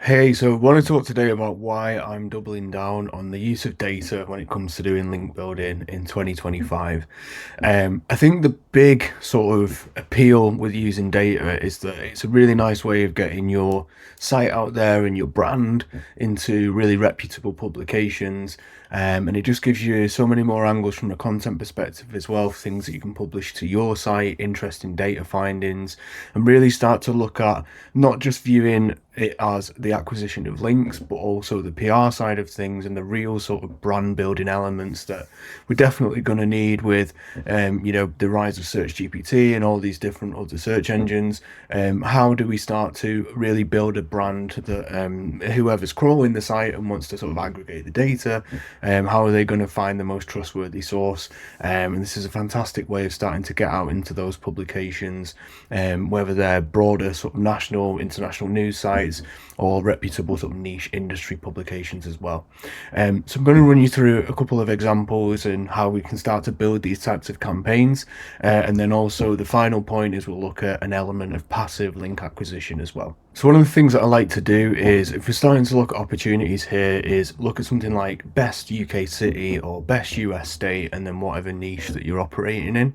Hey, so I want to talk today about why I'm doubling down on the use of data when it comes to doing link building in 2025. I think the big sort of appeal with using data is that it's a really nice way of getting your site out there and your brand into really reputable publications. And it just gives you so many more angles from a content perspective as well, things that you can publish to your site, interesting data findings, and really start to look at not just viewing it as the acquisition of links, but also the PR side of things and the real sort of brand building elements that we're definitely going to need with, the rise of Search GPT and all these different other search engines. How do we start to really build a brand that whoever's crawling the site and wants to sort of aggregate the data, how are they going to find the most trustworthy source? And this is a fantastic way of starting to get out into those publications, whether they're broader sort of national, international news sites or reputable sort of niche industry publications as well. So I'm going to run you through a couple of examples and how we can start to build these types of campaigns. And then also the final point is we'll look at an element of passive link acquisition as well. So one of the things that I like to do is, if we're starting to look at opportunities here, is look at something like best UK city or best US state, and then whatever niche that you're operating in.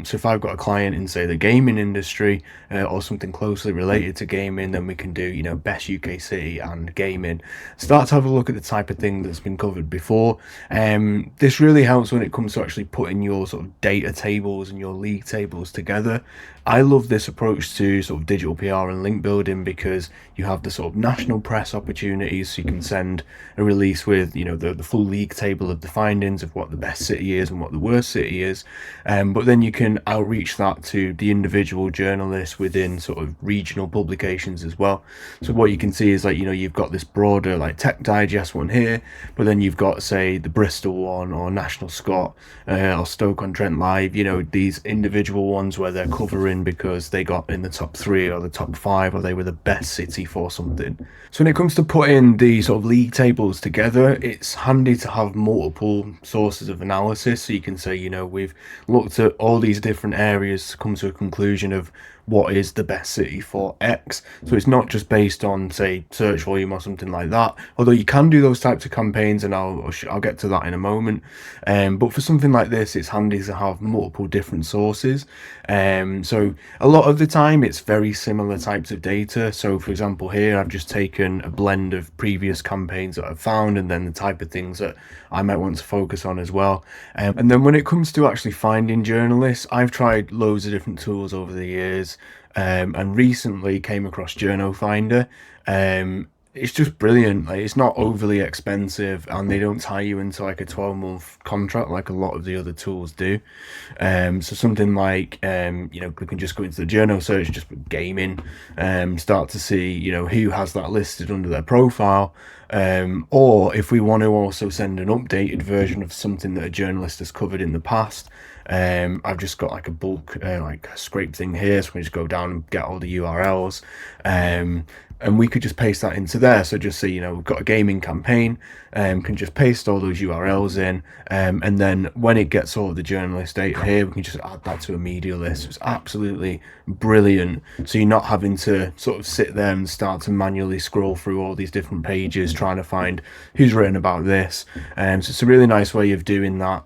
So if I've got a client in, say, the gaming industry or something closely related to gaming, then we can do, best UK city and gaming. Start to have a look at the type of thing that's been covered before. This really helps when it comes to actually putting your sort of data tables and your league tables together. I love this approach to sort of digital PR and link building because you have the sort of national press opportunities, so you can send a release with the full league table of the findings of what the best city is and what the worst city is, but then you can outreach that to the individual journalists within sort of regional publications as well. So what you can see is, like, you've got this broader like Tech Digest one here, but then you've got, say, the Bristol one or National Scot or Stoke-on-Trent Live, these individual ones where they're covering because they got in the top 3 or the top 5 or they were the best city for something. So when it comes to putting the sort of league tables together, it's handy to have multiple sources of analysis. So you can say, we've looked at all these different areas to come to a conclusion of what is the best city for X. So it's not just based on, say, search volume or something like that, although you can do those types of campaigns, and I'll get to that in a moment. But for something like this, it's handy to have multiple different sources. So a lot of the time it's very similar types of data. So for example, here I've just taken a blend of previous campaigns that I've found and then the type of things that I might want to focus on as well. And then when it comes to actually finding journalists, I've tried loads of different tools over the years, and recently came across Journo Finder. It's just brilliant. Like, it's not overly expensive, and they don't tie you into like a 12-month contract like a lot of the other tools do. So something like, we can just go into the journal search, just put gaming, start to see, who has that listed under their profile. Or if we want to also send an updated version of something that a journalist has covered in the past, I've just got like a bulk, like a scrape thing here, so we just go down and get all the URLs, and we could just paste that into there. So just say, we've got a gaming campaign, can just paste all those URLs in, and then when it gets all of the journalist data here, we can just add that to a media list. It's absolutely brilliant. So you're not having to sort of sit there and start to manually scroll through all these different pages trying to find who's written about this. So it's a really nice way of doing that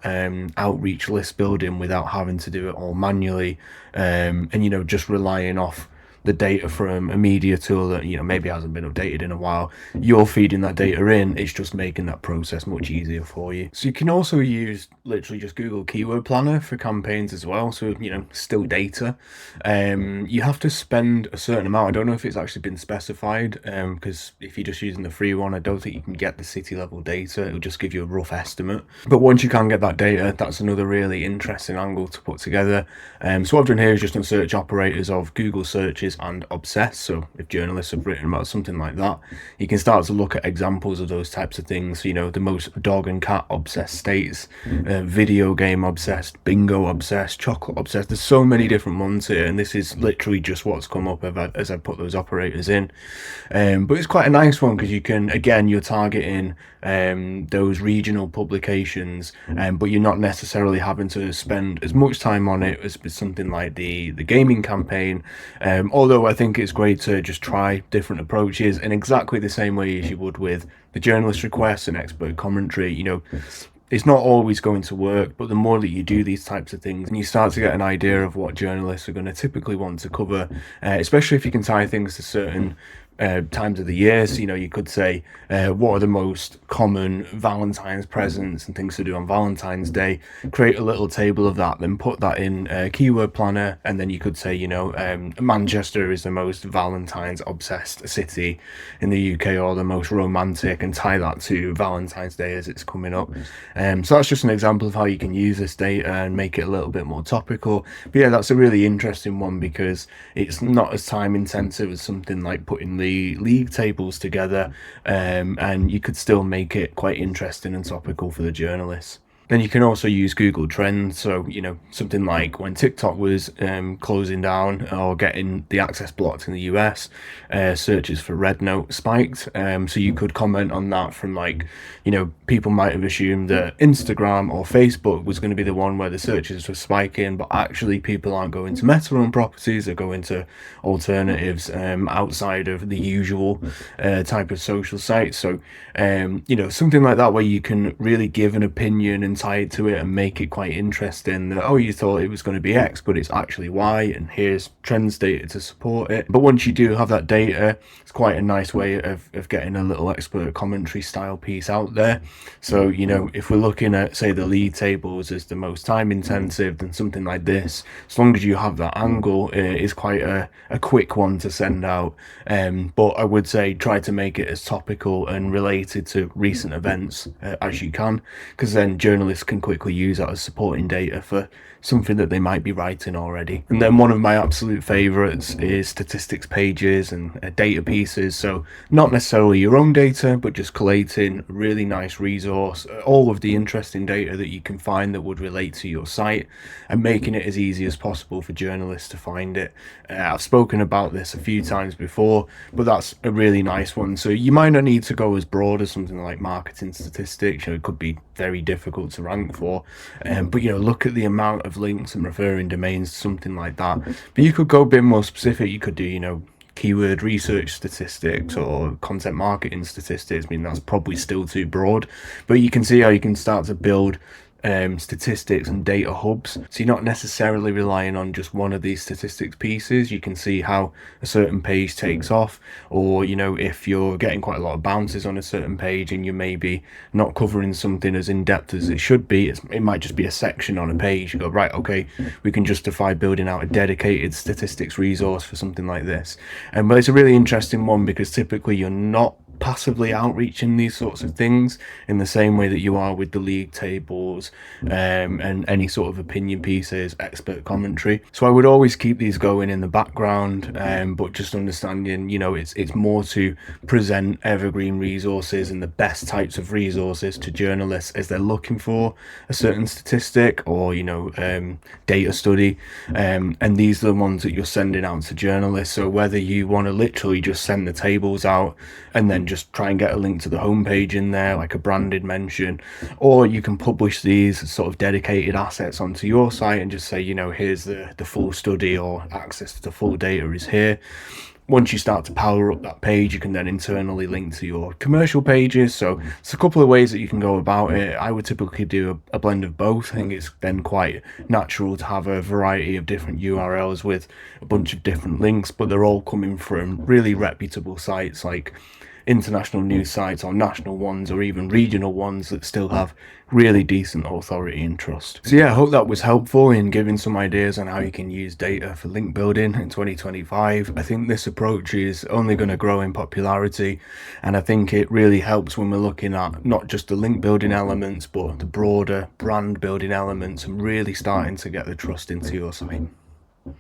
outreach list building without having to do it all manually, and just relying off the data from a media tool that maybe hasn't been updated in a while. You're feeding that data in, it's just making that process much easier for you. So you can also use literally just Google Keyword Planner for campaigns as well, so still data. You have to spend a certain amount. I don't know if it's actually been specified, because if you're just using the free one, I don't think you can get the city level data. It'll just give you a rough estimate, but once you can get that data, that's another really interesting angle to put together. So what I've done here is just done search operators of Google searches and obsess. So if journalists have written about something like that, you can start to look at examples of those types of things. The most dog and cat obsessed states, video game obsessed, bingo obsessed, chocolate obsessed. There's so many different ones here, and this is literally just what's come up as I put those operators in. But it's quite a nice one because you can, again, you're targeting those regional publications, but you're not necessarily having to spend as much time on it as something like the gaming campaign, Although I think it's great to just try different approaches in exactly the same way as you would with the journalist requests and expert commentary. It's not always going to work, but the more that you do these types of things and you start to get an idea of what journalists are going to typically want to cover, especially if you can tie things to certain times of the year. So, you could say, what are the most common Valentine's presents and things to do on Valentine's Day? Create a little table of that, then put that in a keyword planner. And then you could say, Manchester is the most Valentine's obsessed city in the UK, or the most romantic, and tie that to Valentine's Day as it's coming up. So that's just an example of how you can use this data and make it a little bit more topical. But yeah, that's a really interesting one because it's not as time intensive as something like putting the league tables together, and you could still make it quite interesting and topical for the journalists. Then you can also use Google Trends. So, something like when TikTok was closing down or getting the access blocked in the US, searches for Red Note spiked. So you could comment on that from people might have assumed that Instagram or Facebook was going to be the one where the searches were spiking, but actually people aren't going to Meta-owned properties, they're going to alternatives outside of the usual type of social sites. So, something like that where you can really give an opinion and tie it to it and make it quite interesting that, you thought it was going to be X, but it's actually Y, and here's trends data to support it. But once you do have that data, it's quite a nice way of getting a little expert commentary style piece out there. So, if we're looking at, say, the league tables as the most time intensive, then something like this, as long as you have that angle, is quite a quick one to send out. But I would say try to make it as topical and related to recent events as you can, because then journalists can quickly use that as supporting data for something that they might be writing already. And then one of my absolute favorites is statistics pages and data pieces. So not necessarily your own data, but just collating a really nice resource, all of the interesting data that you can find that would relate to your site, and making it as easy as possible for journalists to find it. I've spoken about this a few times before, but that's a really nice one. So you might not need to go as broad as something like marketing statistics. It could be very difficult to rank for, but look at the amount of links and referring domains, something like that. But you could go a bit more specific. You could do keyword research statistics or content marketing statistics. I mean, that's probably still too broad, but you can see how you can start to build statistics and data hubs. So you're not necessarily relying on just one of these statistics pieces. You can see how a certain page takes off, or if you're getting quite a lot of bounces on a certain page and you're maybe not covering something as in depth as it should be, it might just be a section on a page. You go, right, okay, we can justify building out a dedicated statistics resource for something like this. But it's a really interesting one because typically you're not passively outreaching these sorts of things in the same way that you are with the league tables and any sort of opinion pieces, expert commentary. So I would always keep these going in the background, but just understanding it's more to present evergreen resources and the best types of resources to journalists as they're looking for a certain statistic or data study, and these are the ones that you're sending out to journalists. So whether you want to literally just send the tables out and then just try and get a link to the homepage in there, like a branded mention, or you can publish these as sort of dedicated assets onto your site and just say, here's the full study, or access to the full data is here. Once you start to power up that page, you can then internally link to your commercial pages. So it's a couple of ways that you can go about it. I would typically do a blend of both. I think it's then quite natural to have a variety of different URLs with a bunch of different links, but they're all coming from really reputable sites like international news sites or national ones or even regional ones that still have really decent authority and trust. So yeah, I hope that was helpful in giving some ideas on how you can use data for link building in 2025. I think this approach is only going to grow in popularity, and I think it really helps when we're looking at not just the link building elements but the broader brand building elements and really starting to get the trust into your site.